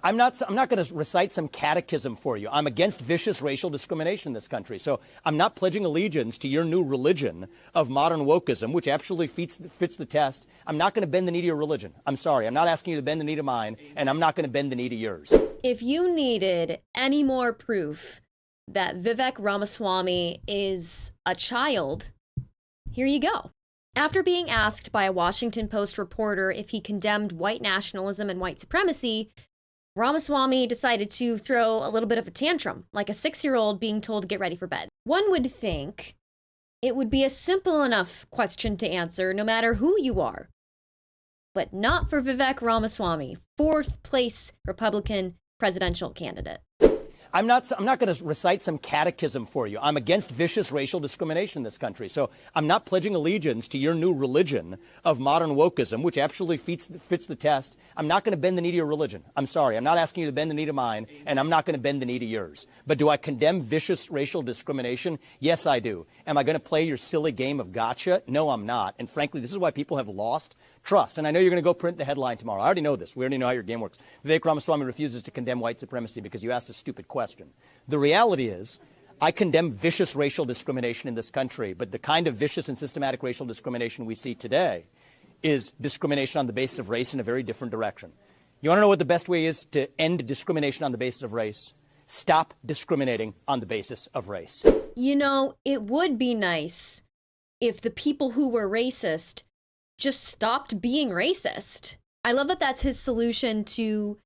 I'm not going to recite some catechism for you. I'm against vicious racial discrimination in this country. So I'm not pledging allegiance to your new religion of modern wokeism, which actually fits the test. I'm not going to bend the knee to your religion. I'm sorry. I'm not asking you to bend the knee to mine, and I'm not going to bend the knee to yours. If you needed any more proof that Vivek Ramaswamy is a child, here you go. After being asked by a Washington Post reporter if he condemned white nationalism and white supremacy, Ramaswamy decided to throw a little bit of a tantrum, like a 6-year-old being told to get ready for bed. One would think it would be a simple enough question to answer no matter who you are. But not for Vivek Ramaswamy, 4th place Republican presidential candidate. I'm not going to recite some catechism for you. I'm against vicious racial discrimination in this country. So I'm not pledging allegiance to your new religion of modern wokeism, which actually fits the test. I'm not going to bend the knee to your religion. I'm sorry. I'm not asking you to bend the knee to mine, and I'm not going to bend the knee to yours. But do I condemn vicious racial discrimination? Yes, I do. Am I going to play your silly game of gotcha? No, I'm not. And frankly, this is why people have lost trust. And I know you're going to go print the headline tomorrow. I already know this. We already know how your game works. Vivek Ramaswamy refuses to condemn white supremacy because you asked a stupid question. The reality is, I condemn vicious racial discrimination in this country, but the kind of vicious and systematic racial discrimination we see today is discrimination on the basis of race in a very different direction. You want to know what the best way is to end discrimination on the basis of race? Stop discriminating on the basis of race. You know, it would be nice if the people who were racist just stopped being racist. I love that that's his solution to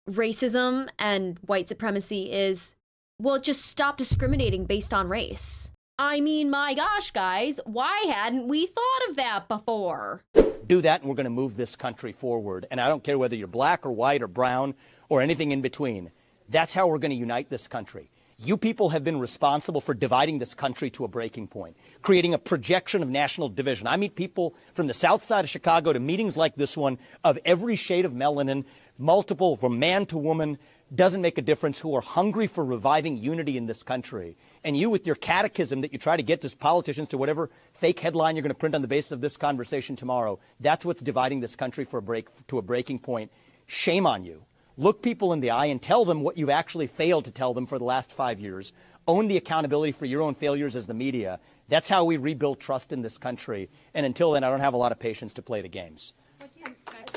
racism and white supremacy is, well, just stop discriminating based on race. I mean, my gosh, guys, why hadn't we thought of that before? Do that and we're going to move this country forward. And I don't care whether you're black or white or brown or anything in between. That's how we're going to unite this country. You people have been responsible for dividing this country to a breaking point, creating a projection of national division. I meet people from the south side of Chicago to meetings like this one of every shade of melanin, multiple, from man to woman, doesn't make a difference, who are hungry for reviving unity in this country. And you, with your catechism that you try to get to politicians to whatever fake headline you're going to print on the basis of this conversation tomorrow, that's what's dividing this country to a breaking point. Shame on you. Look people in the eye and tell them what you've actually failed to tell them for the last 5 years. Own the accountability for your own failures as the media. That's how we rebuild trust in this country. And until then, I don't have a lot of patience to play the games. What do you expect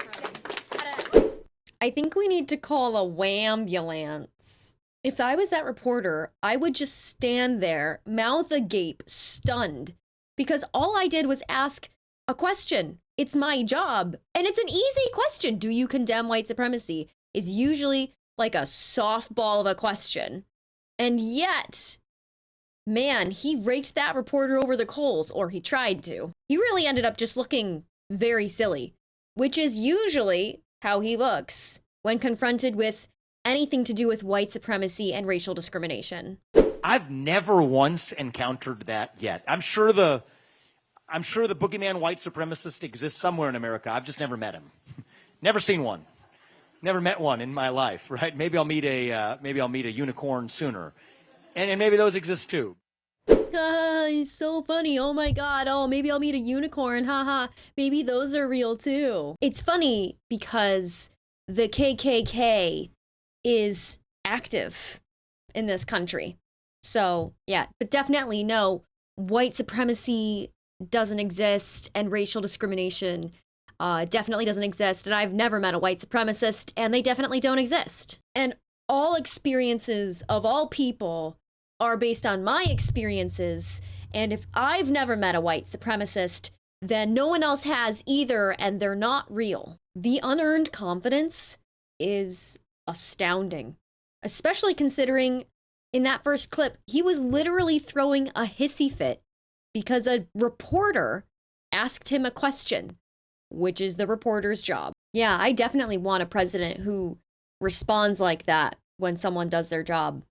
I think we need to call a wambulance. If I was that reporter, I would just stand there, mouth agape, stunned. Because all I did was ask a question. It's my job. And it's an easy question. Do you condemn white supremacy? Is usually like a softball of a question. And yet, man, he raked that reporter over the coals, or he tried to. He really ended up just looking very silly, which is usually how he looks when confronted with anything to do with white supremacy and racial discrimination. I've never once encountered that yet. I'm sure the boogeyman white supremacist exists somewhere in America. I've just never met him. Never seen one. Never met one in my life, right? Maybe I'll meet a unicorn sooner, and maybe those exist too. He's so funny. Oh my God. Oh, maybe I'll meet a unicorn. Haha. Maybe those are real too. It's funny because the KKK is active in this country. So yeah, but definitely no, white supremacy doesn't exist and racial discrimination definitely doesn't exist, and I've never met a white supremacist, and they definitely don't exist. And all experiences of all people are based on my experiences, and if I've never met a white supremacist, then no one else has either, and they're not real. The unearned confidence is astounding, especially considering in that first clip, he was literally throwing a hissy fit because a reporter asked him a question, which is the reporter's job. Yeah, I definitely want a president who responds like that when someone does their job.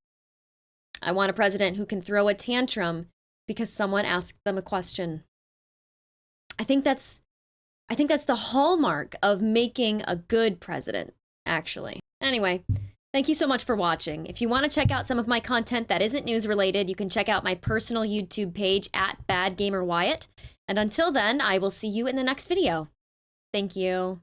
I want a president who can throw a tantrum because someone asked them a question. I think that's the hallmark of making a good president, actually. Anyway, thank you so much for watching. If you want to check out some of my content that isn't news related, you can check out my personal YouTube page at BadGamerWyatt. And until then, I will see you in the next video. Thank you.